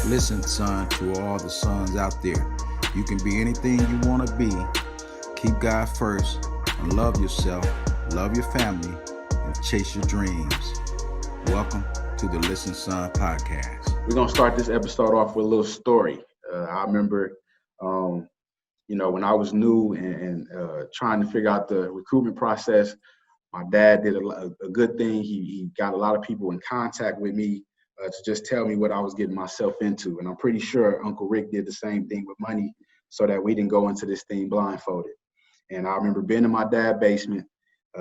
Listen, son, to all the sons out there. You can be anything you want to be. Keep God first and love yourself, love your family, and chase your dreams. Welcome to the Listen, Son podcast. We're going to start this episode off with a little story. I remember, when I was new and trying to figure out the recruitment process, my dad did a good thing. He got a lot of people in contact with me to just tell me what I was getting myself into. And I'm pretty sure Uncle Rick did the same thing with money so that we didn't go into this thing blindfolded. And I remember being in my dad's basement,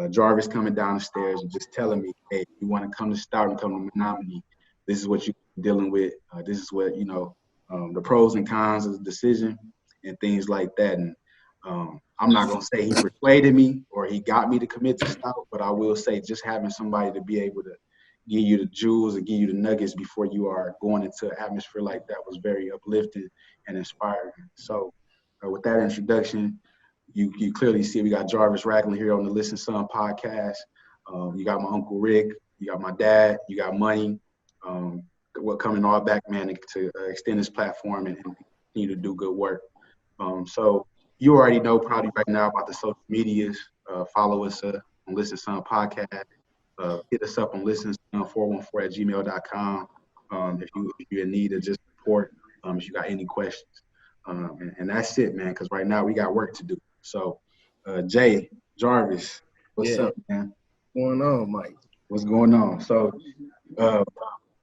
Jarvis coming down the stairs and just telling me, hey, you want to come to Stout and come to Menominee, this is what you're dealing with. This is what, the pros and cons of the decision and things like that. And I'm not going to say he persuaded me or he got me to commit to Stout, but I will say just having somebody to be able to give you the jewels and give you the nuggets before you are going into an atmosphere like that was very uplifting and inspiring. So with that introduction, you clearly see we got Jarvis Ragland here on the Listen Son podcast. You got my Uncle Rick, you got my dad, you got Money. We're coming all back, man, to extend this platform and continue to do good work. So you already know probably right now about the social medias. Follow us on Listen Son podcast. Hit us up on listenson414@gmail.com if you're in need of just support, if you got any questions. And that's it, man, because right now we got work to do. So, Jay, Jarvis, what's up, man? What's going on, Mike? What's going on? So,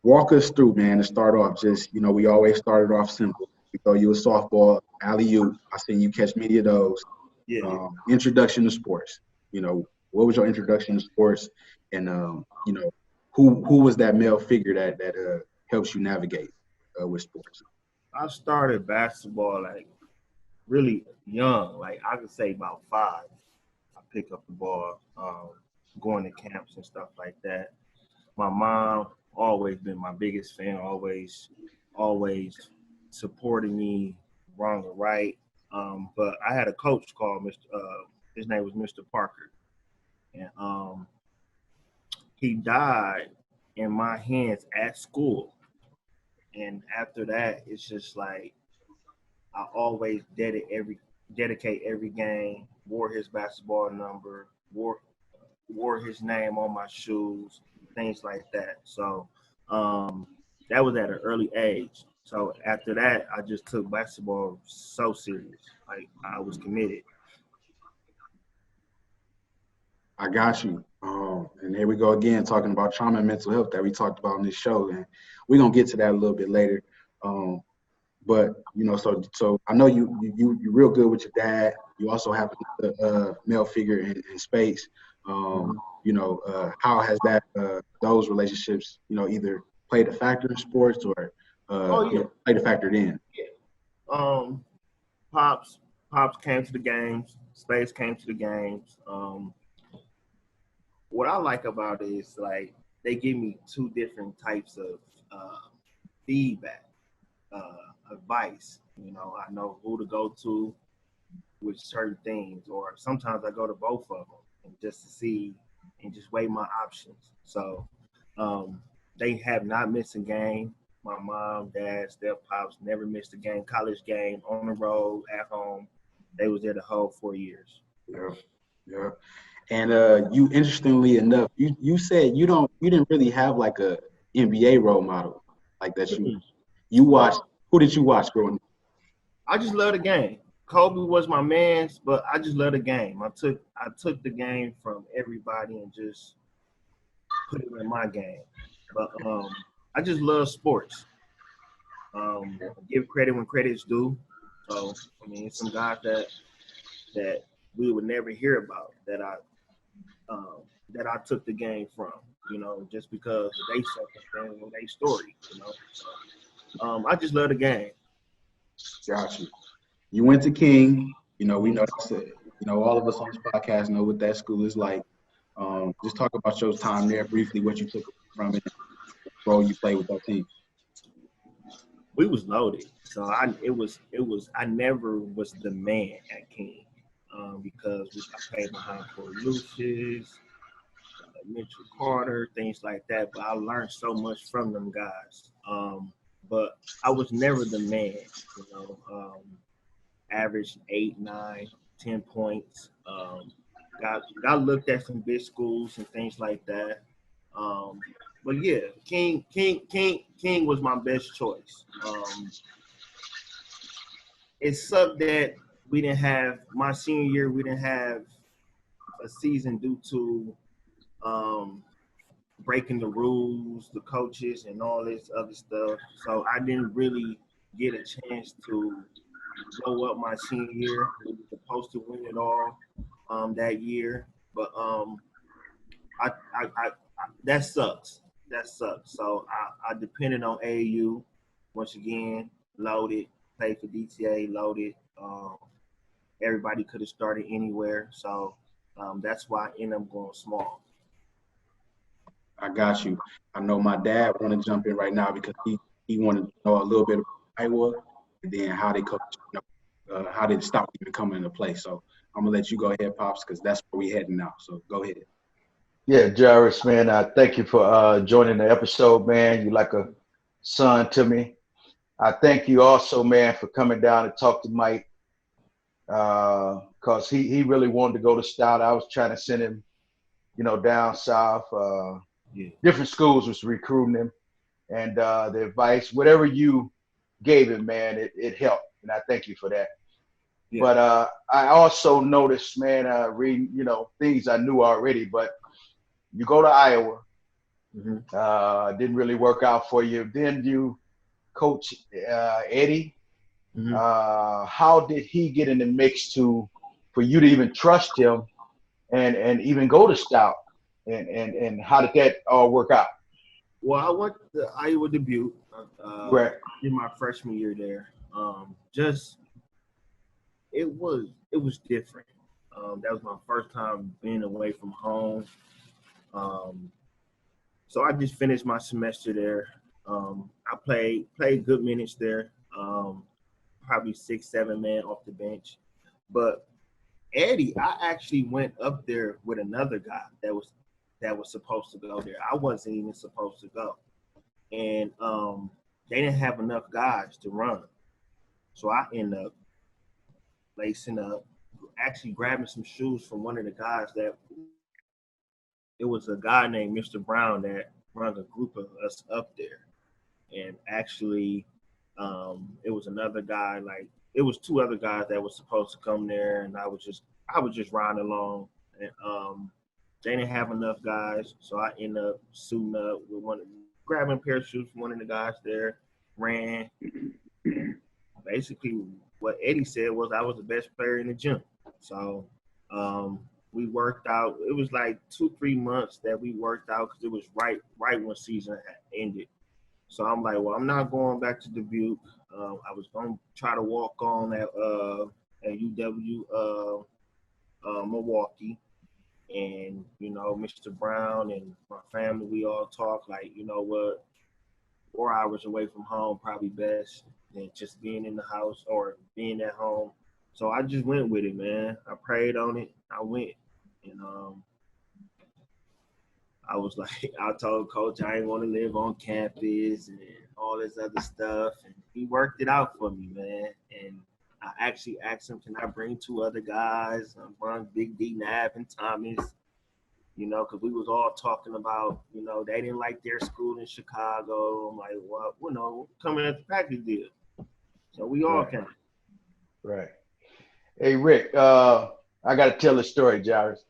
walk us through, man, to start off. Just, we always started off simple. We throw you a softball, alley-oop. I seen you catch many of those. Yeah. Introduction to sports. What was your introduction to sports? And, who was that male figure that helps you navigate with sports? I started basketball really young. I could say about 5. I picked up the ball, going to camps and stuff like that. My mom always been my biggest fan, always supporting me wrong or right. But I had a coach called his name was Mr. Parker. And he died in my hands at school. And after that, it's just I always dedicate every game, wore his basketball number, wore his name on my shoes, things like that. So that was at an early age. So after that, I just took basketball so serious. I was committed. I got you. And here we go again, talking about trauma and mental health that we talked about on this show. And we're going to get to that a little bit later. But, so I know you're real good with your dad. You also have a male figure in space. How has that those relationships, either played a factor in sports or played a factor in? Yeah. Pops came to the games. Space came to the games. What I like about it is they give me 2 different types of feedback, advice. I know who to go to with certain things, or sometimes I go to both of them and just to see and just weigh my options. So they have not missed a game. My mom, dad, Steph, pops never missed a game. College game, on the road, at home. They was there the whole 4 years. Yeah. And you, interestingly enough, you said you didn't really have a NBA role model like that. You watched. Who did you watch growing up? I just love the game. Kobe was my man's, but I just love the game. I took the game from everybody and just put it in my game. But I just love sports. Give credit when credit's due. So some guys that we would never hear about that I took the game from, just because they circumstance and they story, So I just love the game. Got you. You went to King. We know that's it. All of us on this podcast know what that school is like. Just talk about your time there briefly, what you took from it, the role you played with that team. We was loaded, so I never was the man at King, because I played behind Corey Lucius, Mitchell Carter, things like that. But I learned so much from them guys. but I was never the man. Averaged 8, 9, 10 points. Got looked at some big schools and things like that. But yeah, King was my best choice. It sucked that we didn't have my senior year. We didn't have a season due to breaking the rules, the coaches, and all this other stuff. So I didn't really get a chance to blow up my senior year. We were supposed to win it all that year, but I that sucks. That sucks. So I depended on AAU once again, loaded, played for DTA, loaded. Everybody could have started anywhere, so that's why I ended up going small. I got you. I know my dad want to jump in right now because he wanted to know a little bit about Iowa and then how they coach, how did stop even coming into play. So I'm gonna let you go ahead, Pops, because that's where we heading now. So go ahead. Yeah, Jarvis, man, thank you for joining the episode, man. You're like a son to me. I thank you also, man, for coming down to talk to Mike, because he really wanted to go to Stout. I was trying to send him, down south. Different schools was recruiting him, and the advice, whatever you gave him, man, it helped, and I thank you for that. Yeah. But I also noticed, man, reading, things I knew already, but you go to Iowa, didn't really work out for you. Then you coach Eddie. How did he get in the mix for you to even trust him and even go to Stout? And how did that all work out? Well, I went to Iowa Dubuque right. in my freshman year there. It was different. That was my first time being away from home. So I just finished my semester there. I played good minutes there. Probably 6, 7 men off the bench. But Eddie, I actually went up there with another guy that was supposed to go there. I wasn't even supposed to go. And they didn't have enough guys to run. So I ended up lacing up, actually grabbing some shoes from one of the guys it was a guy named Mr. Brown that runs a group of us up there. And actually, it was another guy, it was 2 other guys that were supposed to come there, and I was just riding along, and they didn't have enough guys, so I ended up suiting up with grabbing a pair of shoes from one of the guys there, ran. Basically, what Eddie said was I was the best player in the gym. So we worked out. It was like 2-3 months that we worked out because it was right when season had ended. So I'm like, well, I'm not going back to Dubuque. I was going to try to walk on at UW Milwaukee. And, Mr. Brown and my family, we all talk like, you know what, 4 hours away from home probably best than just being in the house or being at home. So I just went with it, man. I prayed on it. I went. And I was like, I told Coach I ain't want to live on campus and all this other stuff. And he worked it out for me, man. And I actually asked him, can I bring 2 other guys? One Big D, Nav, and Thomas. Because we was all talking about, they didn't like their school in Chicago. I'm like, well, coming at the package deal. So we all came. Right. Hey, Rick, I got to tell the story, Jarvis.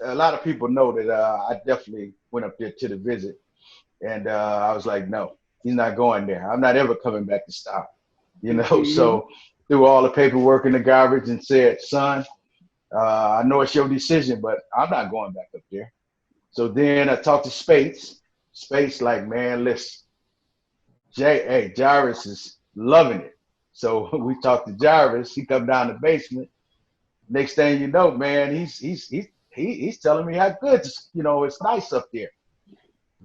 A lot of people know that I definitely went up there to the visit. And I was like, no, he's not going there. I'm not ever coming back to Stout. So threw all the paperwork in the garbage and said, son, I know it's your decision, but I'm not going back up there. So then I talked to Space. Space like, man, listen, Jarvis is loving it. So we talked to Jarvis. He come down the basement. Next thing you know, man, he's telling me how good, it's nice up there.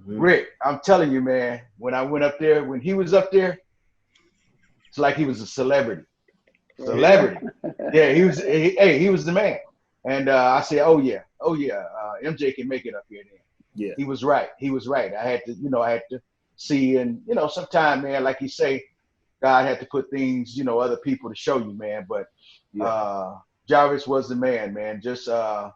Rick, I'm telling you, man, when I went up there, when he was up there, it's like he was a celebrity. Yeah, he was the man. And I said, oh yeah, MJ can make it up here then. Yeah. He was right. I had to see. And, you know, sometimes, man, like you say, God had to put things, you know, other people to show you, man. But Jarvis was the man, just on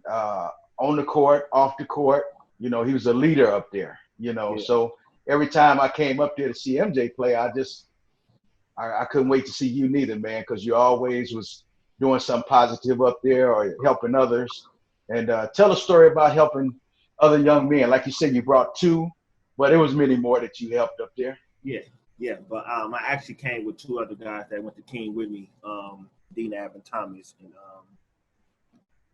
the court, off the court. You know, he was a leader up there, you know. Yeah. So every time I came up there to see MJ play, I couldn't wait to see you neither, man, because you always was doing something positive up there or helping others. And tell a story about helping other young men. Like you said, you brought 2, but it was many more that you helped up there. Yeah. But I actually came with 2 other guys that went to King with me, Dean Ab and Thomas. And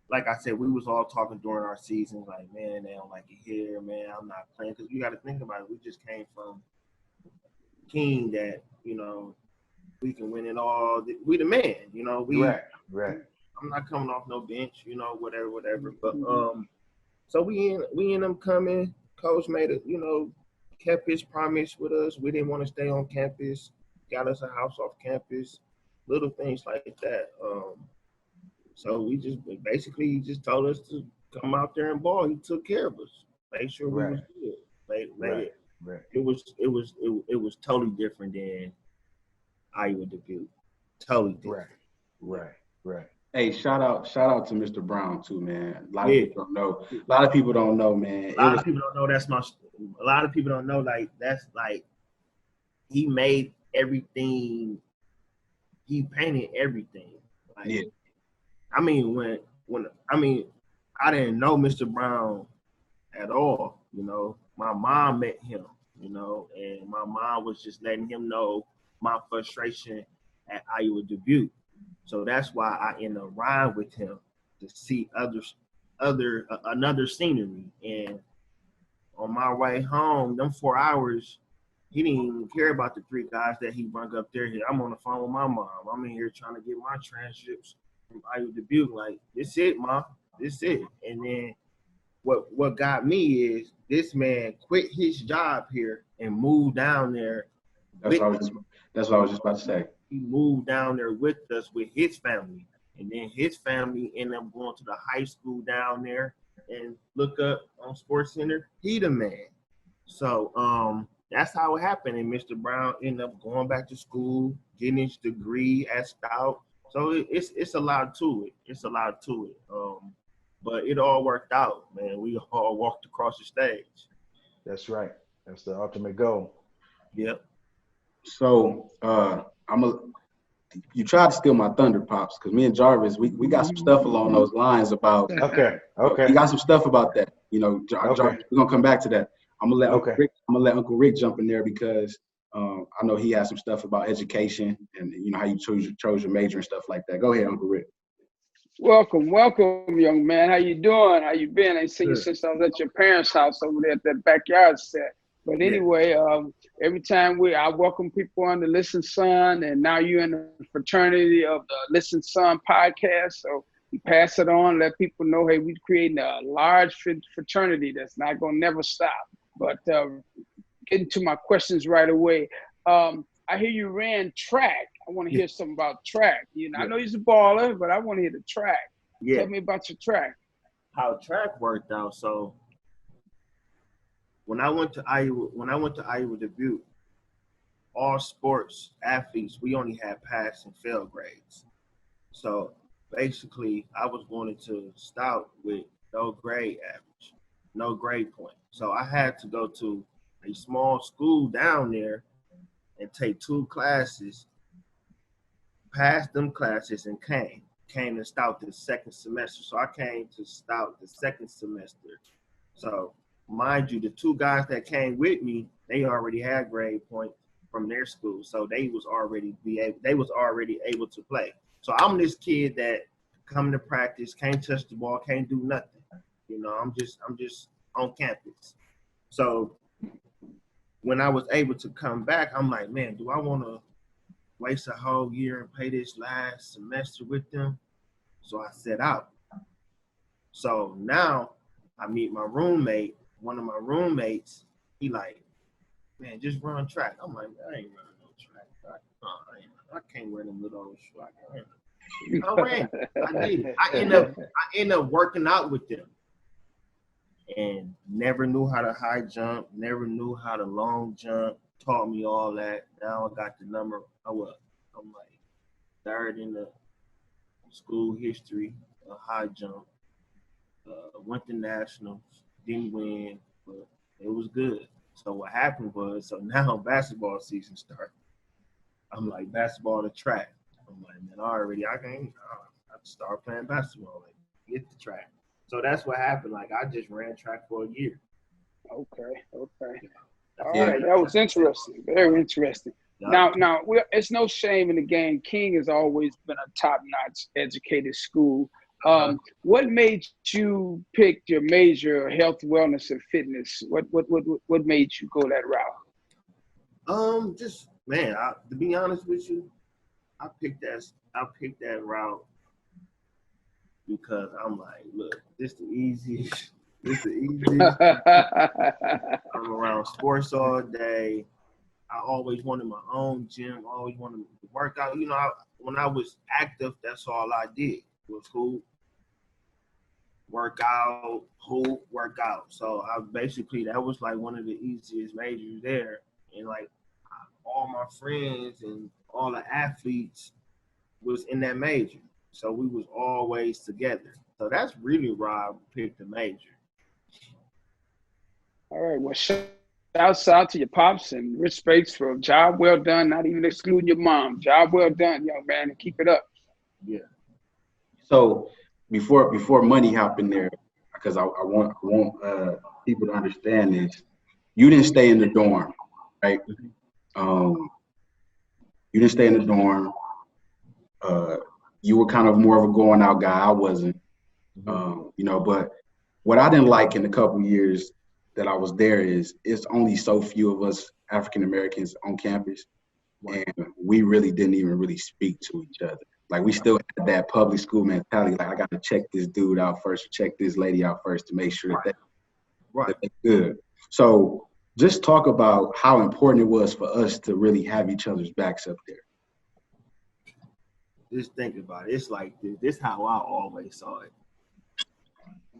like I said, we was all talking during our season, like, man, they don't like it here, man. I'm not playing, because you got to think about it. We just came from King that, you know, we can win it all. We the man, you know. Right. I'm not coming off no bench, you know, whatever. But so we end up coming. Coach made it, you know, kept his promise with us. We didn't want to stay on campus. Got us a house off campus. Little things like that. So we just basically just told us to come out there and ball. He took care of us. Made sure we was good. Right. It was totally different than Iowa debut. Totally different. Right. Hey, shout out to Mr. Brown too, man. A lot of people don't know, man. A lot of people don't know a lot of people don't know, like, that's like, he made everything, he painted everything. Like, yeah. I mean, when I didn't know Mr. Brown at all, you know. My mom met him, you know, and my mom was just letting him know my frustration at Iowa debut. So that's why I ended up riding with him to see another scenery. And on my way home, them 4 hours, he didn't even care about the 3 guys that he brought up there. I'm on the phone with my mom. I'm in here trying to get my transcripts from Iowa debut. Like, this it, Mom. This it. And then what got me is this man quit his job here and moved down there. That's what I was just about to say. He moved down there with us, with his family. And then his family ended up going to the high school down there and look up on Sports Center. He the man. So that's how it happened. And Mr. Brown ended up going back to school, getting his degree at Stout. So it's a lot to it. But it all worked out, man. We all walked across the stage. That's right. That's the ultimate goal. Yep. So you tried to steal my thunder, Pops, because me and Jarvis, we got some stuff along those lines about. Okay. We got some stuff about that. You know, Jarvis, we're gonna come back to that. I'm gonna let Uncle Rick jump in there because I know he has some stuff about education and, you know, how you chose your major and stuff like that. Go ahead, Uncle Rick. Welcome, young man. How you doing? How you been? I ain't seen you since I was at your parents' house over there at that backyard set. But anyway, every time I welcome people on the Listen Son, and now you're in the fraternity of the Listen Son podcast. So we pass it on, let people know, hey, we're creating a large fraternity that's not gonna never stop. But getting to my questions right away. I hear you ran track. I want to hear something about track. You know, I know he's a baller, but I want to hear the track. Yeah. Tell me about your track. How track worked out. So when I went to Iowa debut, all sports athletes, we only had pass and fail grades. So basically, I was going into Stout with no grade average, no grade point. So I had to go to a small school down there and take 2 classes, passed them classes, and came to Stout the second semester. So I came to Stout the second semester. So mind you, the 2 guys that came with me, they already had grade points from their school, so they was already able to play. So I'm this kid that come to practice, can't touch the ball, can't do nothing. You know, I'm just on campus. So when I was able to come back, I'm like, man, do I want to waste a whole year and pay this last semester with them? So I set out. So now I meet my roommate. One of my roommates, he like, man, just run track. I'm like, I ain't running no track. I can't wear them little old shoes. I ran. I did. I end up working out with them. and never knew how to high jump, never knew how to long jump, taught me all that. Now I got the number, I'm like third in the school history of high jump. Went to nationals, didn't win, but it was good. So what happened was, so now basketball season started. I'm like basketball to track. I'm like, man, I can start playing basketball. Like, get the track. So that's what happened. Like, I just ran track for a year. Okay. All Yeah. right, that was interesting. Very interesting. Yeah. Now, it's no shame in the game. King has always been a top-notch educated school. What made you pick your major, health, wellness, and fitness? What made you go that route? Just man, to be honest with you, I picked that route because I'm like, look, this the easiest. This the easiest. I'm around sports all day. I always wanted my own gym. I always wanted to work out. You know, when I was active, that's all I did was hoop, work out, hoop, work out. So I basically, that was like one of the easiest majors there. And like all my friends and all the athletes was in that major. So we was always together. So that's really why I picked the major. All right. Well, shouts out to your pops and respects for a job well done, not even excluding your mom. Job well done, young man, and keep it up. Yeah. So before money hop in there, because I want people to understand this, you didn't stay in the dorm, right? You didn't stay in the dorm. You were kind of more of a going out guy. I wasn't, but what I didn't like in the couple years that I was there is it's only so few of us African Americans on campus, and we really didn't even really speak to each other. Like we still had that public school mentality. Like I got to check this dude out first, or check this lady out first to make sure that they're good. So just talk about how important it was for us to really have each other's backs up there. Just think about it. It's like this. This is how I always saw it.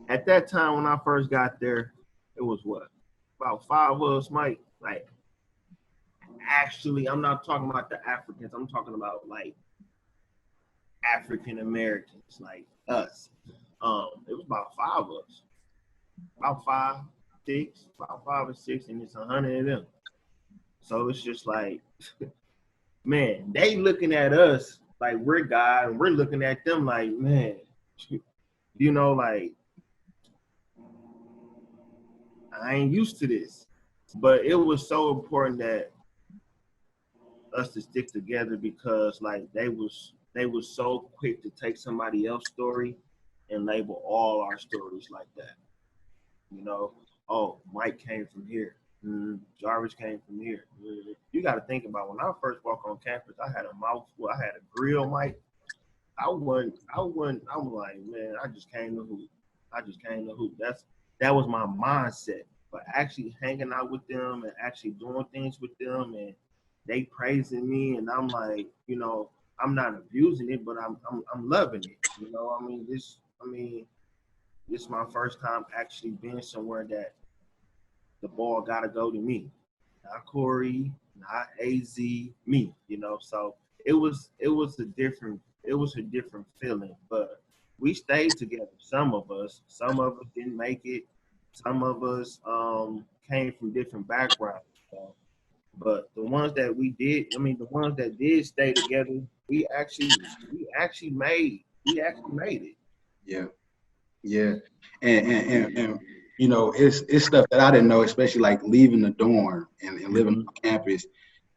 At that time when I first got there, it was what? About 5 of us, Mike. Like, actually, I'm not talking about the Africans. I'm talking about like African Americans, like us. It was about 5 of us. About 5, 6, about 5 or 6, and it's 100 of them. So it's just like, man, they looking at us like we're God, and we're looking at them like, man, like I ain't used to this. But it was so important that us to stick together because like they was so quick to take somebody else's story and label all our stories like that. Oh, Mike came from here. Jarvis came from here. You got to think about when I first walked on campus, I had a mouthful, I had a grill mic. I'm like, man, I just came to hoop. That was my mindset. But actually hanging out with them and actually doing things with them and they praising me and I'm like, I'm not abusing it, but I'm loving it. This is my first time actually being somewhere that the ball gotta go to me. Not Corey, not AZ, me, So it was a different feeling, but we stayed together. Some of us didn't make it. Some of us came from different backgrounds. So. But the ones that did stay together, we actually made it. Yeah, and it's stuff that I didn't know, especially like leaving the dorm and living on campus.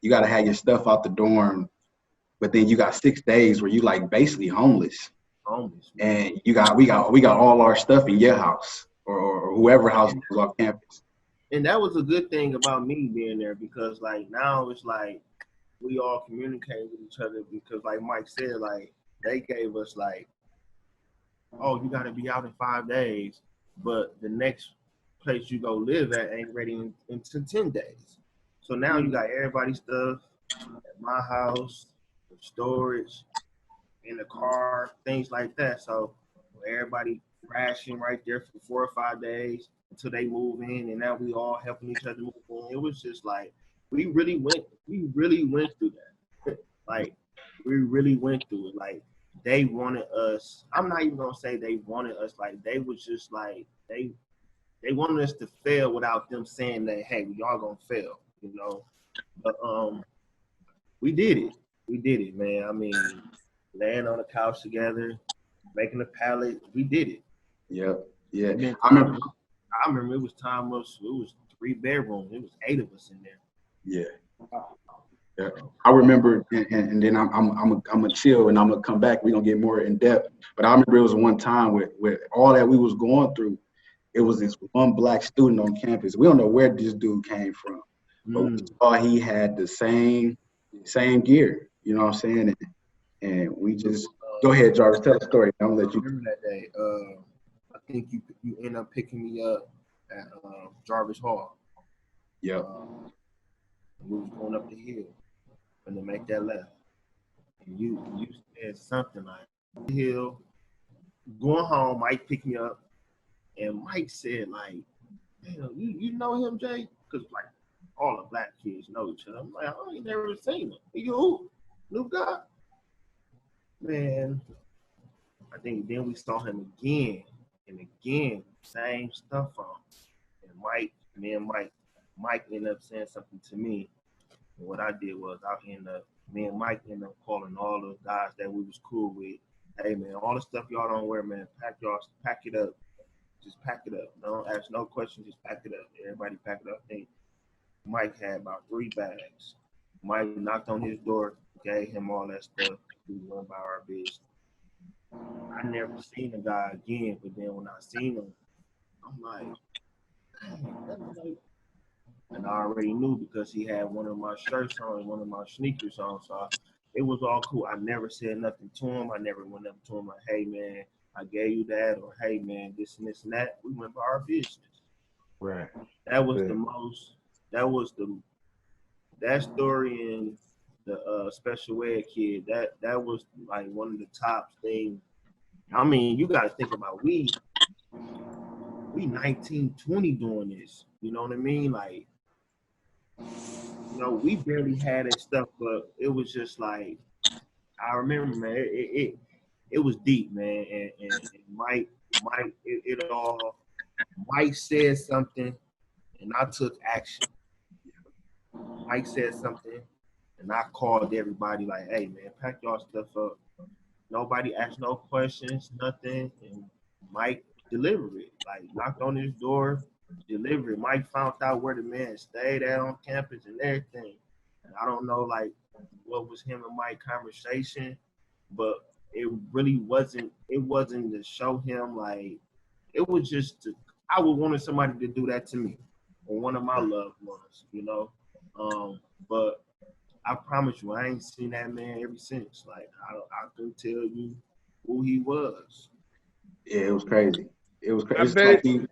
You got to have your stuff out the dorm, but then you got 6 days where you like basically homeless. And we got all our stuff in your house or whoever house was off campus. And that was a good thing about me being there because like now it's like we all communicate with each other because like Mike said, like they gave us like, oh, you got to be out in 5 days, but the next place you go live at ain't ready until 10 days. So now you got everybody's stuff at my house, storage, in the car, things like that. So everybody crashing right there for 4 or 5 days. until they move in, and now we all helping each other move in. It was just like we really went through that. Like we really went through it. Like they wanted us. I'm not even gonna say they wanted us. Like they was just like they wanted us to fail without them saying that, hey, y'all gonna fail, you know. But we did it. We did it, man. I mean, laying on the couch together, making a pallet, we did it. Yep. Yeah. I remember it was 3 bedrooms. It was 8 of us in there. Yeah. Yeah. I remember, and then I'm gonna chill, and I'm gonna come back. We're gonna get more in depth. But I remember it was one time with all that we was going through. It was this one black student on campus. We don't know where this dude came from, but we saw he had the same gear. You know what I'm saying? And we just go ahead, Jarvis. Tell the story. I'm gonna let you. Remember that day? I think you end up picking me up at Jarvis Hall. Yep. We was going up the hill and to make that left. And you said something like the hill, going home. Mike picked me up, and Mike said like, "Damn, you know him, Jay?" Because like all the black kids know each other. I'm like, I ain't never seen him. You who? New guy? Man, I think then we saw him again and again, same stuff on. And Mike ended up saying something to me. And what I did was me and Mike ended up calling all the guys that we was cool with. Hey man, all the stuff y'all don't wear, man, pack it up. Just pack it up. Don't ask no questions, just pack it up. Everybody pack it up. I think Mike had about 3 bags. Mike knocked on his door, gave him all that stuff. We went by our business. I never seen the guy again, but then when I seen him, I'm like, dang, that's like, and I already knew because he had one of my shirts on, one of my sneakers on, so it was all cool. I never said nothing to him. I never went up to him like, hey man, I gave you that, or hey man, this and this and that. We went by our business. Right. That was that story in the special ed kid. That was like one of the top things. I mean, you got to think about we 19, 20 doing this. You know what I mean? Like, you know, we barely had that stuff, but it was just like I remember, man. It was deep, man. And Mike, Mike said something, and I took action. Mike said something, and I called everybody like, "Hey, man, pack y'all stuff up." Nobody asked no questions, nothing, and Mike delivered it. Like knocked on his door, delivered it. Mike found out where the man stayed at on campus and everything. And I don't know like what was him and Mike's conversation, but it really wasn't. It wasn't to show him like it was just to. I would wanted somebody to do that to me or one of my loved ones, you know. But I promise you, I ain't seen that man ever since. Like I couldn't tell you who he was. Yeah, it was crazy. It was crazy.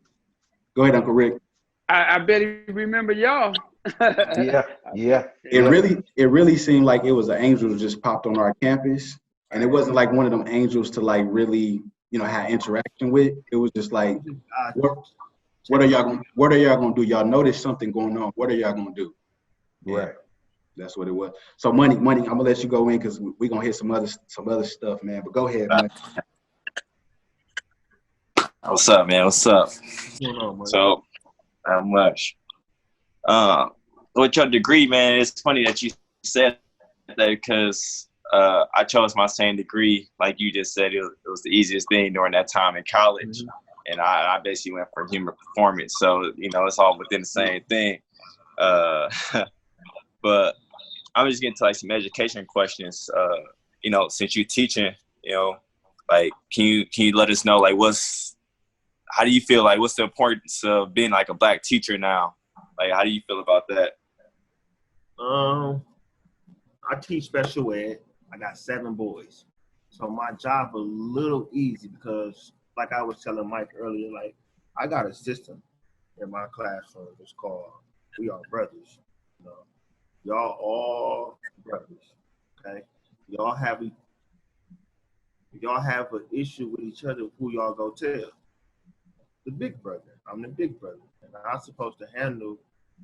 Go ahead, Uncle Rick. I bet he remember y'all. Yeah. It really seemed like it was an angel that just popped on our campus, and it wasn't like one of them angels to like really, you know, have interaction with. It was just like, what are y'all gonna do? Y'all notice something going on. What are y'all gonna do? Right. That's what it was. So money. I'm gonna let you go in because we're gonna hit some other stuff, man. But go ahead, man. What's up, man? What's up? What's going on, man? So, not much. With your degree, man, it's funny that you said that because I chose my same degree. Like you just said, it was the easiest thing during that time in college. Mm-hmm. And I basically went for human performance. So, you know, it's all within the same thing. But I'm just getting to like some education questions. You know, since you're teaching, you know, like can you let us know like how do you feel like what's the importance of being like a black teacher now? Like how do you feel about that? I teach special ed. I got 7 boys. So my job a little easy because like I was telling Mike earlier, like I got a system in my classroom. It's called We Are Brothers. You know, y'all all brothers. Okay? Y'all have an issue with each other, who y'all go tell. the big brother. I'm the big brother, and I'm supposed to handle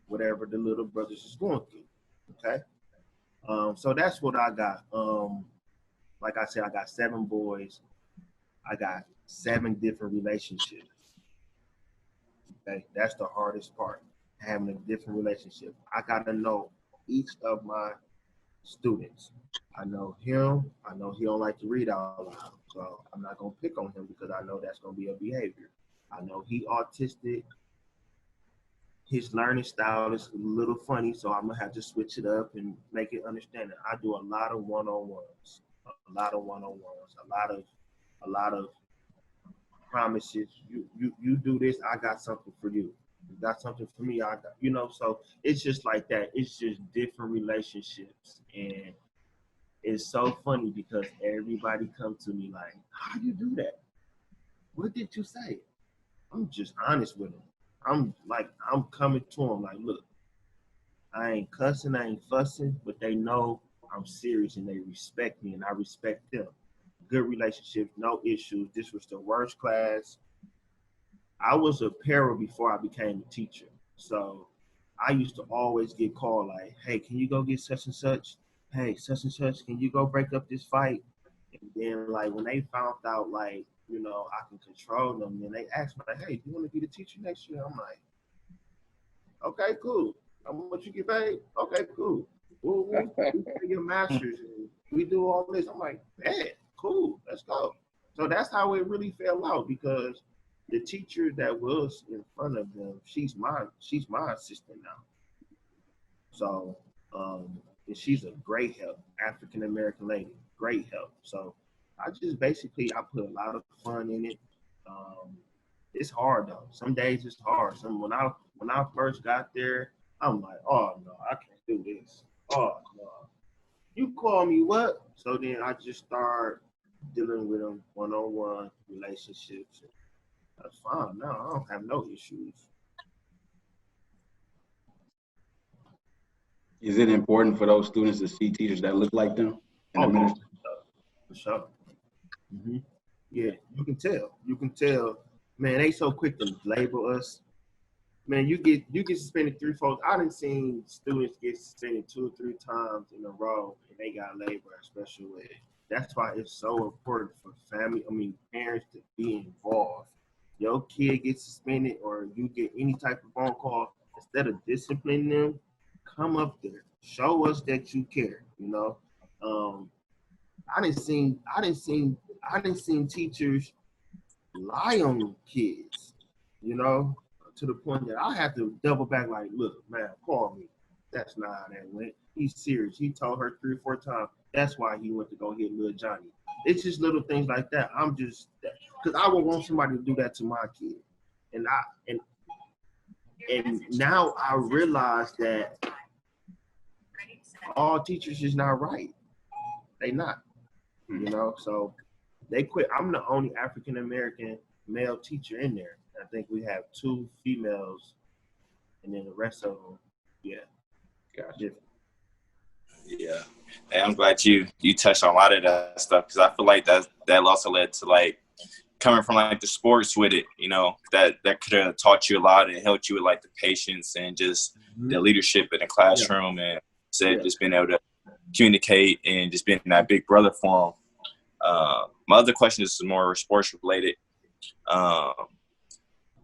whatever the little brothers is going through. Okay. So that's what I got. Like I said, I got 7 boys. I got 7 different relationships. Okay, that's the hardest part, having a different relationship. I gotta know each of my students. I know him. I know he don't like to read out loud, so I'm not gonna pick on him because I know that's gonna be a behavior. I know he autistic. His learning style is a little funny, so I'm gonna have to switch it up and make it understanding. I do a lot of one-on-ones, a lot of one-on-ones, a lot of promises. You do this, I got something for you. You got something for me, I got, you know. So it's just like that. It's just different relationships, and it's so funny because everybody come to me like, "How you do that? What did you say?" I'm just honest with them. I'm coming to them like, look, I ain't cussing, I ain't fussing, but they know I'm serious and they respect me and I respect them. Good relationships, no issues. This was the worst class. I was a para before I became a teacher. So I used to always get called like, hey, can you go get such and such? Hey, such and such, can you go break up this fight? And then like when they found out like, you know, I can control them, then they asked me like, hey, do you want to be the teacher next year? I'm like, okay, cool. How much you get paid? Okay, cool. We'll pay your masters and we do all this. I'm like, man, cool, let's go. So that's how it really fell out because the teacher that was in front of them, she's my assistant now. So and she's a great help, African American lady, great help. So I just basically I put a lot of fun in it. It's hard though. Some days it's hard. When I first got there, I'm like, oh no, I can't do this. Oh no, you call me what? So then I just start dealing with them one-on-one relationships. That's fine now. I don't have no issues. Is it important for those students to see teachers that look like them? Oh, no, for sure. Mm-hmm. Yeah, you can tell. You can tell. Man, they so quick to label us. Man, you get suspended 3, 4. I done seen students get suspended 2 or 3 times in a row, and they got labeled as special ed. That's why it's so important for parents to be involved. Your kid gets suspended, or you get any type of phone call. Instead of disciplining them, come up there, show us that you care. You know, I didn't seen teachers lie on kids, you know, to the point that I had to double back like, look, man, call me. That's not how that went. He's serious. He told her 3 or 4 times. That's why he went to go hit little Johnny. It's just little things like that. I'm just, because I would want somebody to do that to my kid. And now I realize that all teachers is not right. They not, you know, so they quit. I'm the only African American male teacher in there. I think we have 2 females, and then the rest of them, yeah. Gotcha. Yeah, and I'm glad you touched on a lot of that stuff because I feel like that also led to like coming from like the sports with it, you know, that could have taught you a lot and helped you with like the patience and just the leadership in the classroom and just being able to communicate and just being that big brother for them. My other question is more sports related.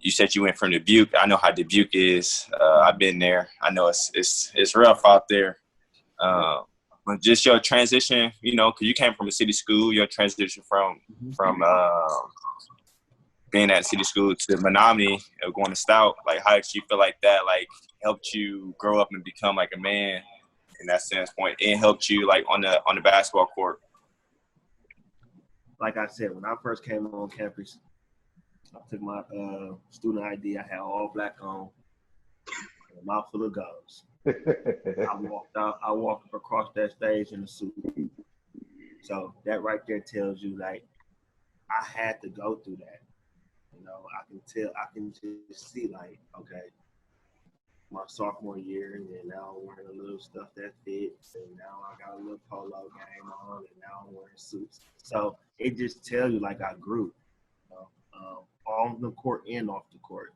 You said you went from Dubuque. I know how Dubuque is. I've been there. I know it's rough out there. But just your transition, you know, because you came from a city school, your transition from being at city school to Menominee, going to Stout, like how did you feel like that, like helped you grow up and become like a man in that standpoint, and helped you like on the basketball court? Like I said, when I first came on campus, I took my student ID. I had all black on, a mouth full of gums. I walked across that stage in a suit. So that right there tells you, like, I had to go through that. You know, I can just see, like, okay, my sophomore year, and then now I'm wearing a little stuff that fits, and now I got a little polo game on, and now I'm wearing suits. So it just tells you, like, I grew. You know? on the court and off the court.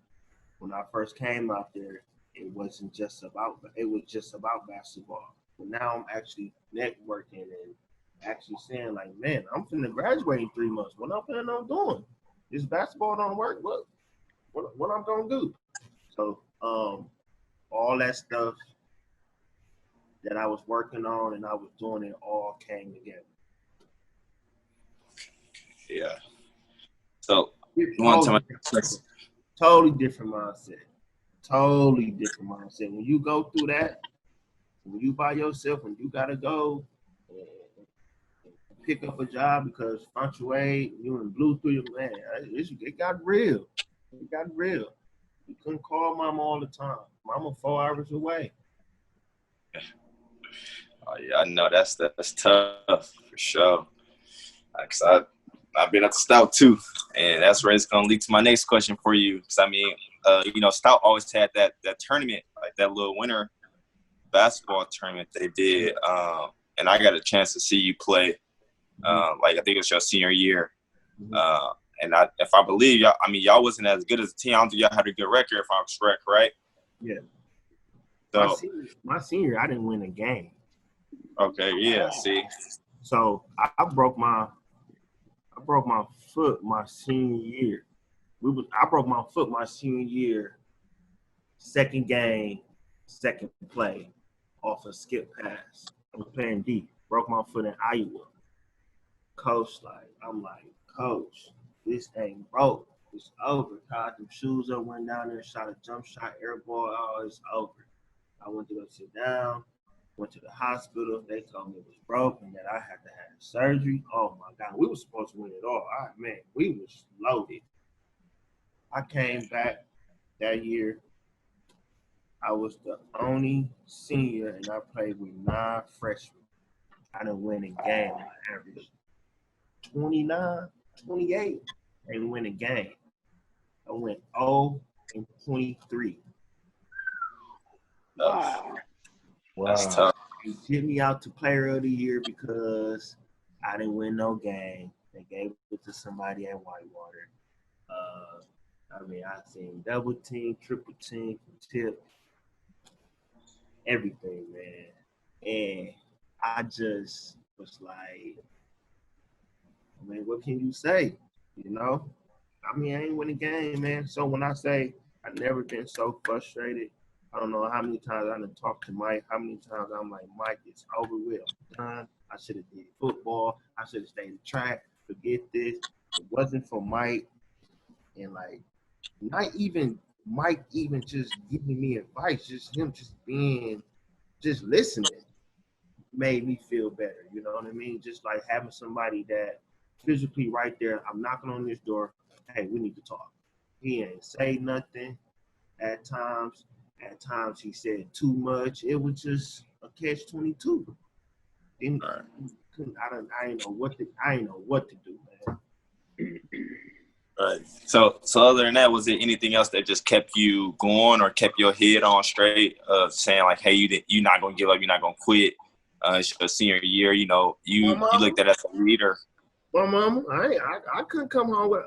When I first came out there, it was just about basketball. But now I'm actually networking and actually saying like, man, I'm finna graduate in 3 months. What I'm planning on doing? This basketball don't work. What I'm gonna do? So all that stuff that I was working on and I was doing, it all came together. Yeah. So you want to totally different mindset. Totally different mindset. When you go through that, when you by yourself, when you gotta go and pick up a job because fluctuate, you and blew through your man, it got real. It got real. You couldn't call mama all the time. Mama 4 hours away. Oh yeah, I know that's tough for sure. Cause I've been at the Stout too, and that's where it's gonna lead to my next question for you. Cause I mean, Stout always had that tournament, like that little winter basketball tournament they did, and I got a chance to see you play. Like I think it was your senior year, and if I believe y'all, I mean y'all wasn't as good as a team. I don't think y'all had a good record, if I'm correct, right? Yeah. So my senior, I didn't win a game. Okay, yeah. See. So I broke my foot my senior year. I broke my foot my senior year, second game, second play, off a skip pass. I was playing D. Broke my foot in Iowa. Coach, I'm like, Coach, this ain't broke. It's over. Tied them shoes up, went down there, shot a jump shot, air ball. Oh, it's over. I went to go sit down. Went to the hospital. They told me it was broken, that I had to have surgery. Oh my God, we were supposed to win it all. We was loaded. I came back that year. I was the only senior, and I played with 9 freshmen. I didn't win a game. I averaged 29, 28. I didn't win a game. I went 0 and 23. Wow. That's tough. He hit me out to player of the year because I didn't win no game. They gave it to somebody at Whitewater. I seen double team, triple team, tip, everything, man. And I just was like, what can you say? I ain't win a game, man. So when I say I've never been so frustrated, I don't know how many times I done talked to Mike, how many times I'm like, Mike, it's over with. I'm done. I should have did football. I should have stayed in track. Forget this. It wasn't for Mike. And not even Mike even just giving me advice, just him just listening made me feel better. You know what I mean? Just like having somebody that physically right there, I'm knocking on this door. Hey, we need to talk. He ain't say nothing at times. At times he said too much. It was just a catch-22. Then I ain't know what to do, man. Right. So other than that, was there anything else that just kept you going or kept your head on straight? Saying like, hey, you're not gonna give up, you're not gonna quit. It's your senior year. You looked at it as a leader. My mama, I couldn't come home with.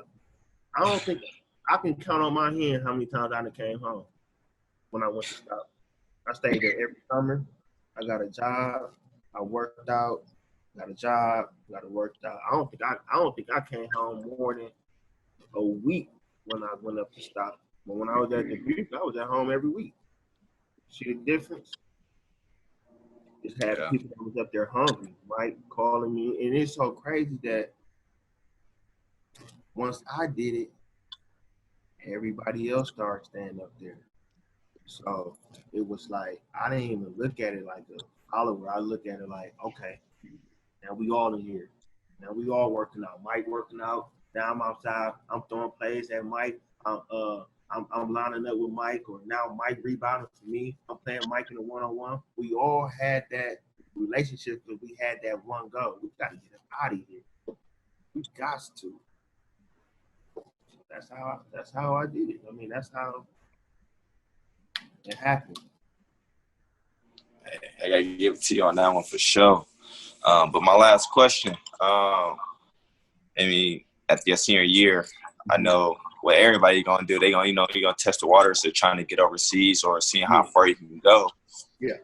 I don't think I can count on my hand how many times I done came home when I went to Stop. I stayed there every summer. I got a job. I worked out. Got a job. Got to work out. I don't think I came home more than a week when I went up to Stop. But when I was at the Duke, I was at home every week. See the difference? Just had people that was up there hungry, right? Calling me. And it's so crazy that once I did it, everybody else started standing up there. So it was like, I didn't even look at it like a follower. I look at it like, okay, now we all in here. Now we all working out. Mike working out. Now I'm outside. I'm throwing plays at Mike. I'm lining up with Mike, or now Mike rebounding for me. I'm playing Mike in a one-on-one. We all had that relationship because we had that one goal. We got to get out of here. We got to. That's how I did it. That's how it happened. I gotta give it to you on that one for sure. But my last question, at your senior year, I know what everybody gonna do. They gonna, you're gonna test the waters of trying to get overseas or seeing how far you can go. Yeah.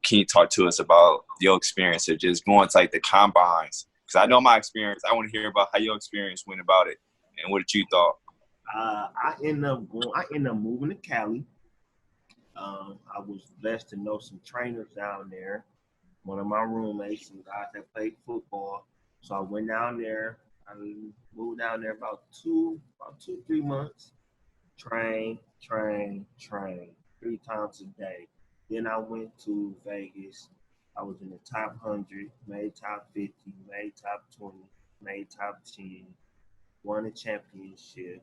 Can you talk to us about your experience of just going to like the combines? Because I know my experience. I want to hear about how your experience went about it and what you thought. I ended up moving to Cali. I was blessed to know some trainers down there. One of my roommates, some guys that played football. So I went down there. I moved down there about 3 months. Train 3 times a day. Then I went to Vegas. I was in the top 100, made top 50, made top 20, made top 10, won a championship.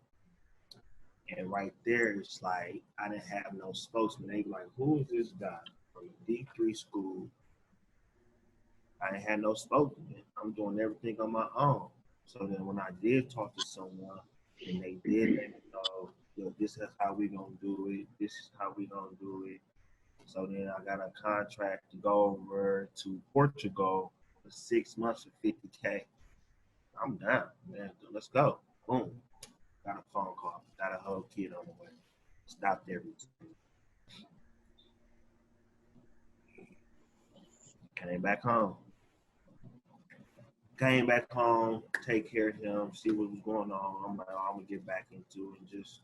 And right there, it's like I didn't have no spokesman. They were like, who is this guy from D3 school? I ain't had no spokesman. I'm doing everything on my own. So then when I did talk to someone and they did let me know, yo, this is how we gonna do it. This is how we gonna do it. So then I got a contract to go over to Portugal for 6 months for $50K. I'm down, man. Let's go. Boom. Got a phone call. Got a whole kid on the way. Stopped everything. Came back home. Take care of him, see what was going on. I'm like, I'm gonna get back into it and just,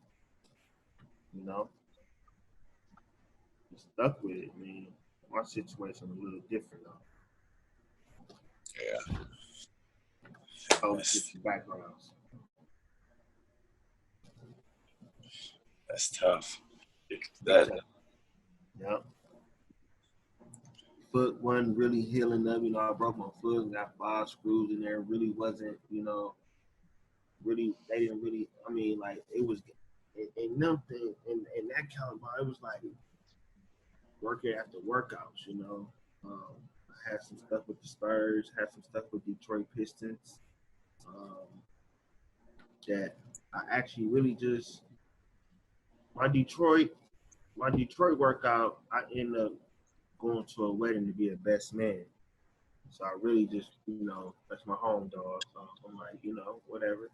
stuck with it. I mean, my situation was a little different though. Yeah. Different backgrounds. That's tough. Yep. Foot wasn't really healing up. I broke my foot and got 5 screws in there. Really wasn't, really, they didn't really, it was, and nothing, and that kind of, it was like working after workouts, I had some stuff with the Spurs, had some stuff with Detroit Pistons, that I actually really just, my Detroit workout, I ended up going to a wedding to be a best man. So I really just, that's my home dog. So I'm like, whatever.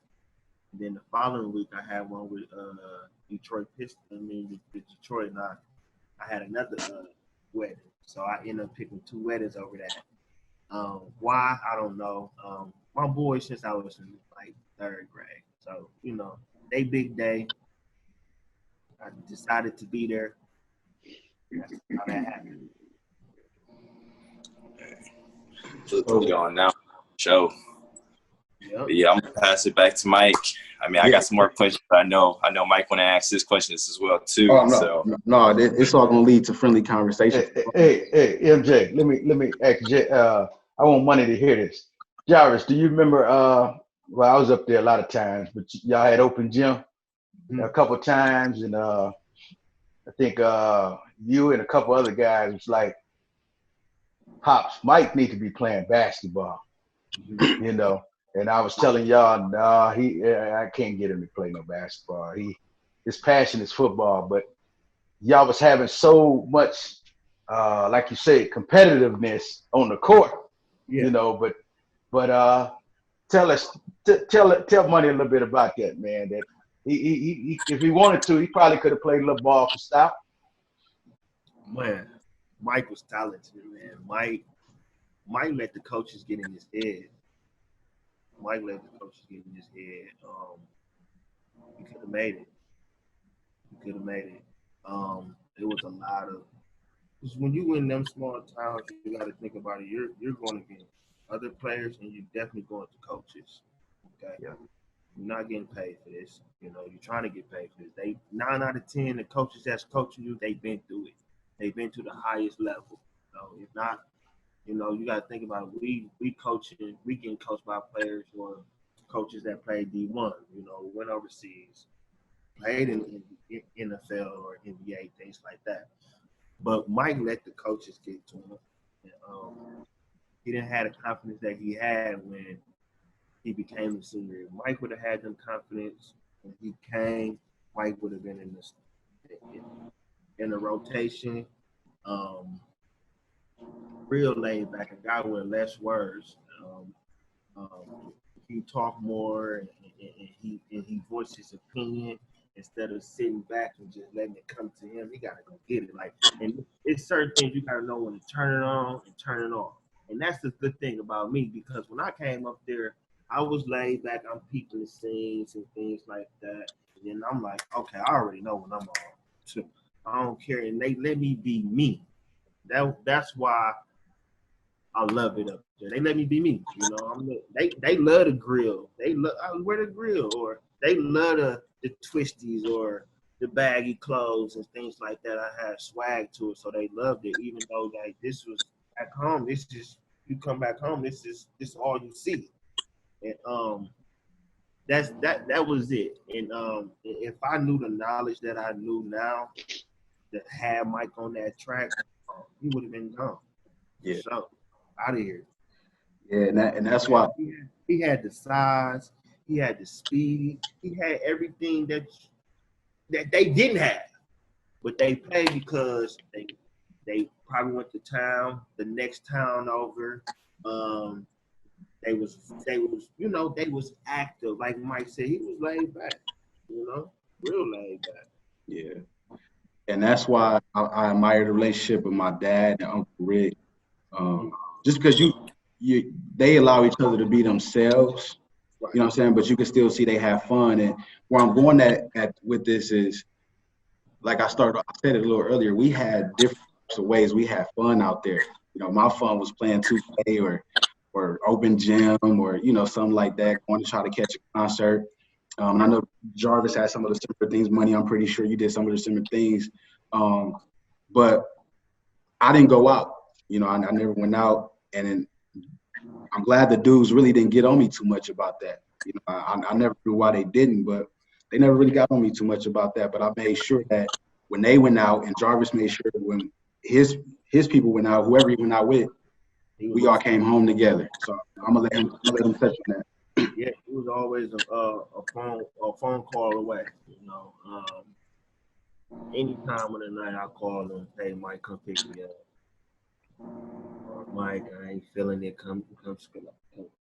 And then the following week, I had one with Detroit Pistons. With Detroit, and I had another wedding. So I ended up picking 2 weddings over that. Why? I don't know. My boys since I was in like 3rd grade. So, they big day. I decided to be there. That's how that happened. We're on now. Show. Yep. Yeah, I'm gonna pass it back to Mike. I got some more questions, but I know Mike want to ask his questions as well too. Oh, no, so no, it's all gonna lead to friendly conversation. Hey, MJ, let me ask Jay, I want Money to hear this. Jarvis, do you remember well, I was up there a lot of times, but y'all had open gym a couple of times, and I think you and a couple other guys was like, Pops, Mike need to be playing basketball, And I was telling y'all, nah, I can't get him to play no basketball. His passion is football, but y'all was having so much, like you said, competitiveness on the court, But tell Money a little bit about that, man. That he if he wanted to, he probably could have played a little ball for stop. Man, Mike was talented, man. Mike let the coaches get in his head. He could have made it. It was a lot of, because when you win them small towns, you got to think about it. You're going against other players, and you're definitely going to coaches. Okay. Yeah. You're not getting paid for this. You're trying to get paid for this. 9 out of 10, the coaches that's coaching you, they've been through it. They've been to the highest level. If not, you got to think about it. We getting coached by players or coaches that play D1. Went overseas, played in NFL or NBA, things like that. But Mike let the coaches get to him. And, he didn't have the confidence that he had when he became a senior. If Mike would have had them confidence when he came, Mike would have been in the rotation. Real laid back, a guy with less words. He talk more, and and he voiced his opinion instead of sitting back and just letting it come to him. He gotta go get it. Like, and it's certain things you gotta know when to turn it on and turn it off. And that's the good thing about me, because when I came up there, I was laid back. I'm peeping the scenes and things like that. And then I'm like, okay, I already know when I'm on. Too. I don't care, and they let me be me. That's why I love it up there. They let me be me. You know, they love the grill. They love I wear the grill, or they love the twisties or the baggy clothes and things like that. I had swag to it, so they loved it. Even though like this was back home, this just you come back home, this all you see. And that was it. And if I knew the knowledge that I knew now, that had Mike on that track, he would have been gone. Yeah. So out of here. Yeah, and that's why He had the size, he had the speed, he had everything that they didn't have. But they played because they probably went to town, the next town over. They was they was active. Like Mike said, he was laid back, real laid back. Yeah. And that's why I admire the relationship with my dad and Uncle Rick. Just because they allow each other to be themselves, Right. you know what I'm saying? But you can still see they have fun. And where I'm going at with this is, like I said it a little earlier, we had different ways we had fun out there. You know, my fun was playing 2K or open gym or, something like that, going to try to catch a concert. And I know Jarvis had some of the similar things. Money, I'm pretty sure you did some of the similar things. But I didn't go out. I never went out. And then I'm glad the dudes really didn't get on me too much about that. I never knew why they didn't, but they never really got on me too much about that. But I made sure that when they went out, and Jarvis made sure that when his people went out, whoever he went out with, we all came home together. So I'm gonna let him touch on that. Yeah, it was always a phone call away. Any time of the night I call him, hey Mike, come pick me up. Or Mike, I ain't feeling it. Come,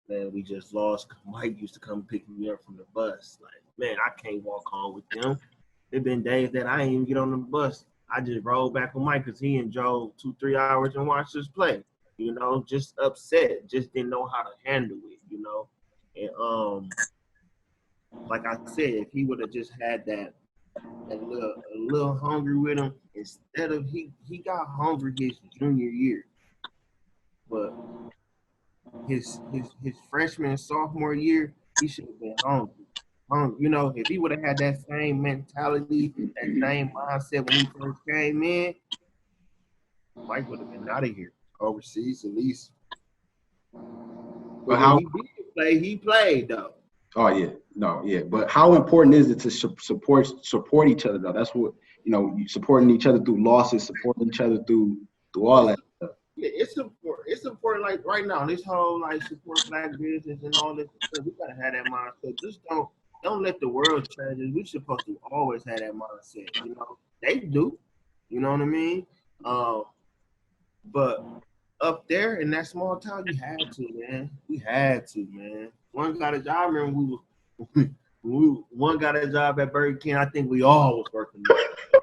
man. We just lost. Mike used to come pick me up from the bus. Like, man, I can't walk home with them. There been days that I ain't even get on the bus. I just rolled back with Mike because he and Joe 2-3 hours and watched us play. Just upset, just didn't know how to handle it. And like I said, if he would have just had that a little hungry with him, instead of he got hungry his junior year, but his freshman and sophomore year, he should have been hungry. If he would have had that same mentality, that same mindset when he first came in, Mike would have been out of here overseas at least. But when he did play, he played though. Oh yeah, no, yeah. But how important is it to support each other though? That's what you supporting each other through losses, supporting each other through all that stuff. Yeah, it's important. Like right now, this whole support black business and all this stuff. We gotta have that mindset. Just don't let the world change us. We're supposed to always have that mindset. They do. You know what I mean? But up there in that small town, you had to, man. We had to, man. One got a job. I remember one got a job at Burger King. I think we all was working there.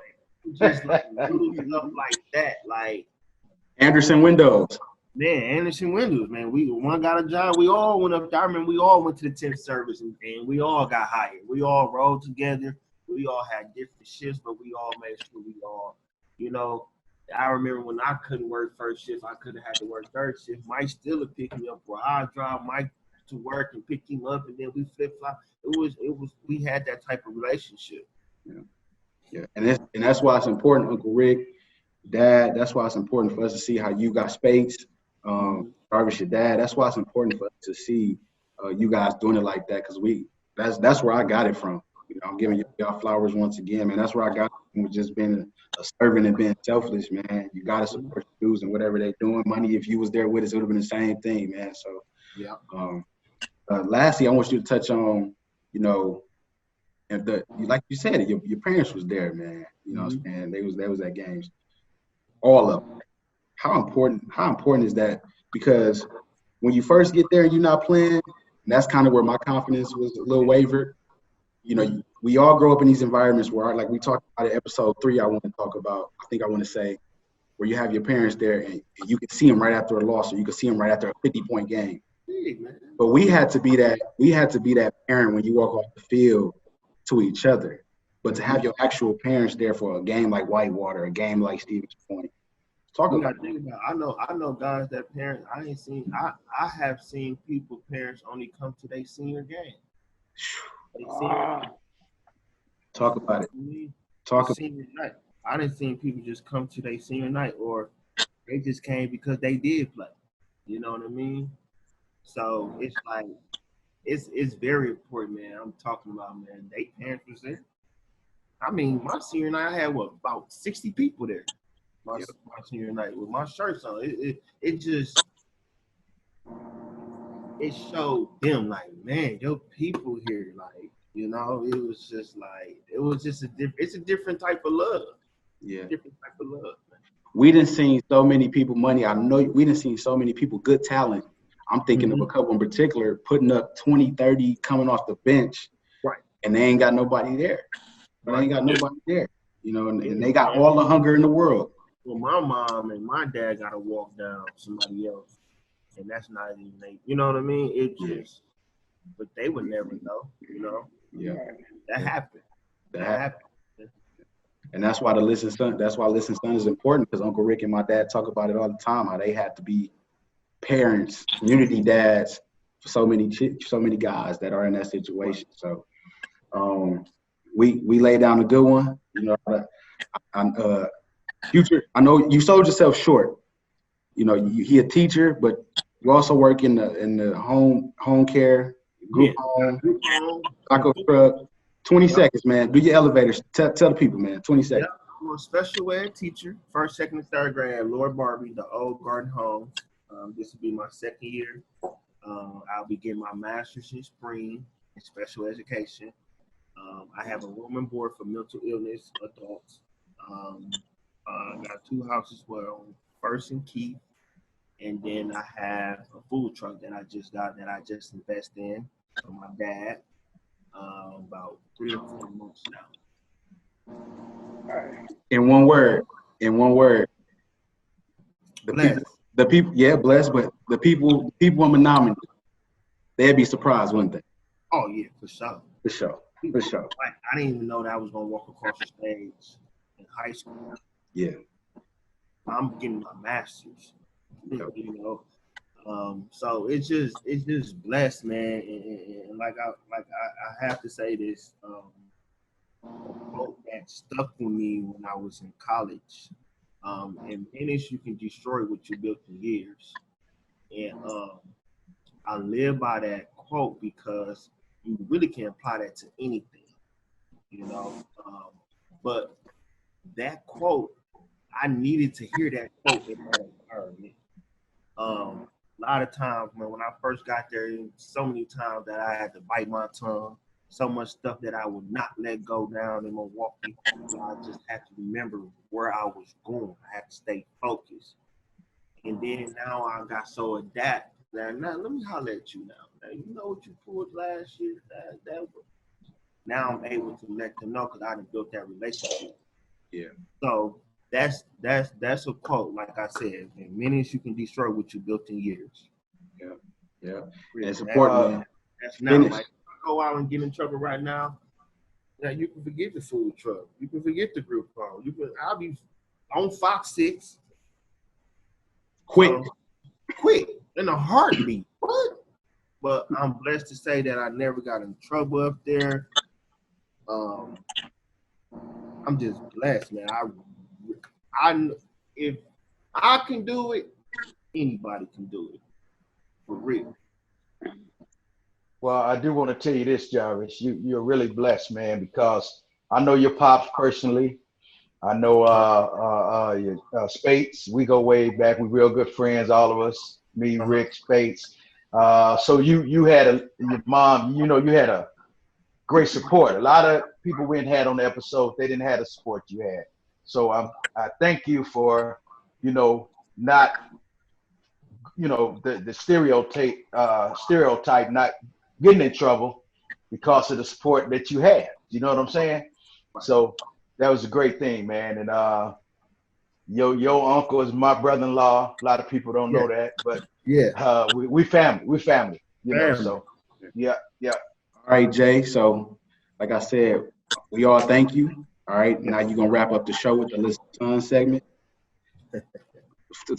Just like stuff like that, like Anderson Windows. Man, Anderson Windows, man. One got a job. We all went up there. I remember we all went to the 10th service and we all got hired. We all rode together. We all had different shifts, but we all made sure we all, I remember when I couldn't work first shift, I could have had to work third shift. Mike still would pick me up, or I'd drive Mike to work and pick him up, and then we flip flop. It was. We had that type of relationship. Yeah, and that's why it's important, Uncle Rick, Dad. That's why it's important for us to see how you got Spades, Jarvis, your dad. That's why it's important for us to see you guys doing it like that, because that's where I got it from. I'm giving y'all flowers once again, man. That's where I got it from, with just being a servant and being selfless, man. You got to support the dudes and whatever they're doing. Money, if you was there with us, it would have been the same thing, man. So, yeah. Lastly, I want you to touch on, and like you said, your parents was there, man. What I'm saying? They was at games, all of them. How important is that? Because when you first get there and you're not playing, that's kind of where my confidence was a little wavered. You know, we all grow up in these environments where, like we talked about in episode 3, I want to talk about, I think I want to say, where you have your parents there and you can see them right after a loss, or you can see them right after a 50-point game. But we had to be that parent when you walk off the field to each other. But to have your actual parents there for a game like Whitewater, a game like Stevens Point, talk about it. I know guys that parents I have seen people parents only come to their senior game. Talk about it. Senior night. I didn't see people just come to their senior night, or they just came because they did play. You know what I mean? So it's like it's very important, man. I'm talking about, man. They parents was there. I mean, my senior night I had about 60 people there. My senior night with my shirts on. It just showed them like, man, your people here, like, you know, it was just it's a different type of love. Yeah. Different type of love, man. We didn't see so many people money. I know we didn't see so many people good talent. I'm thinking of a couple in particular putting up 20, 30 coming off the bench. Right. And they ain't got nobody there. They ain't got nobody there. You know, and they got all the hunger in the world. Well, my mom and my dad got to walk down somebody else. And that's not even they, you know what I mean? It just, but they would never know, you know? Yeah. That happened. That happened. And that's why Listen Son is important, because Uncle Rick and my dad talk about it all the time, how they had to be parents, community dads for so many guys that are in that situation. So we lay down a good one. You know, Future, I know you sold yourself short. You know, he a teacher, but you also work in the home care, group home, taco truck. 20 seconds, man. Do your elevators. Tell the people, man. 20 seconds. Yeah, I'm a special ed teacher, 1st, 2nd, and 3rd grade at Lord Barbie, the old Garden Homes. This will be my 2nd year. I'll be getting my master's in spring in special education. I have a room and board for mental illness adults. Got 2 houses on 1st and Keith. And then I have a food truck that I just got that I just invested in for my dad. About 3 or 4 months now. In one word. Blessed. The people, yeah, blessed, but the people I'm gonna nominate, they'd be surprised, wouldn't they? Oh yeah, for sure. Like, I didn't even know that I was gonna walk across the stage in high school. Yeah. I'm getting my master's. You know. So it's just blessed, man, and like I have to say this, a quote that stuck with me when I was in college, and finish you can destroy what you built in years, and I live by that quote because you really can apply that to anything, you know, but that quote, I needed to hear that quote in my environment. A lot of times, man, when I first got there, so many times that I had to bite my tongue, so much stuff that I would not let go down in Milwaukee. So I just had to remember where I was going. I had to stay focused. And then now I got so adapted that now let me holler at you now. Now you know what you pulled last year? Now I'm able to let them know because I done built that relationship. Yeah. So that's a quote. Like I said, in minutes you can destroy what you built in years. Yeah. And it's important, man. That's now. Like, if I go out and get in trouble right now, you can forget the food truck. You can forget the group home. I'll be on Fox 6. Quick in a heartbeat. What? But I'm blessed to say that I never got in trouble up there. I'm just blessed, man. If I can do it, anybody can do it. For real. Well, I do want to tell you this, Jarvis. You're really blessed, man, because I know your pops personally. I know your Spates. We go way back. We're real good friends, all of us. Me, Rick, Spates. So you had your mom. You know, you had a great support. A lot of people we had on the episode, they didn't have the support you had. So I thank you for, not the stereotype not getting in trouble because of the support that you had. You know what I'm saying? So that was a great thing, man. And your uncle is my brother-in-law. A lot of people don't know that, but we family. We family. So yeah. All right, Jay. So, like I said, we all thank you. All right, now you're gonna wrap up the show with the Listen Son segment.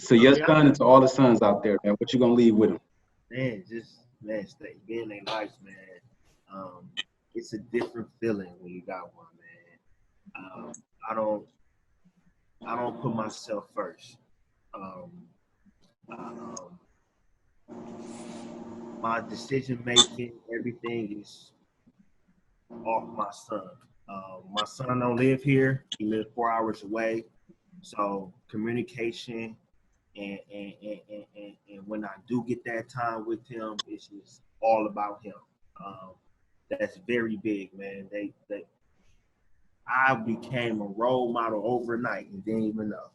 To your son and to all the sons out there, man, what you gonna leave with them? Man, stay being their lives, man. It's a different feeling when you got one, man. I don't put myself first. My decision making, everything is off my son. My son don't live here; he lives 4 hours away. So communication and when I do get that time with him, it's just all about him. That's very big, man. I became a role model overnight and didn't even know.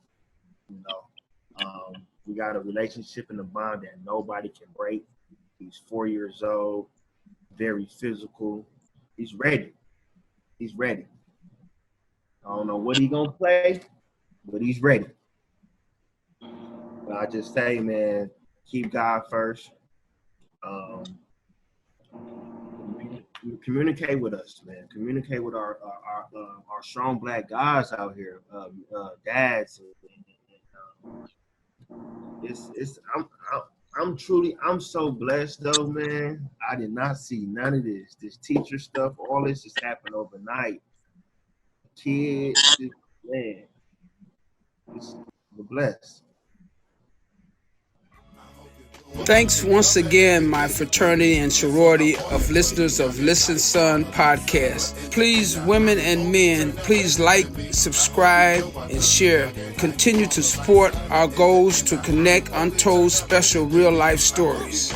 We got a relationship and a bond that nobody can break. He's 4 years old, very physical. He's ready. I don't know what he's gonna play, but he's ready. But I just say, man, keep God first. Communicate with us, man. Communicate with our strong Black guys out here, dads. I'm so blessed though, man. I did not see none of this. This teacher stuff, all this just happened overnight. Kids, man, we're blessed. Thanks once again, my fraternity and sorority of listeners of Listen Son podcast. Please, women and men, please like, subscribe, and share. Continue to support our goals to connect untold special real life stories.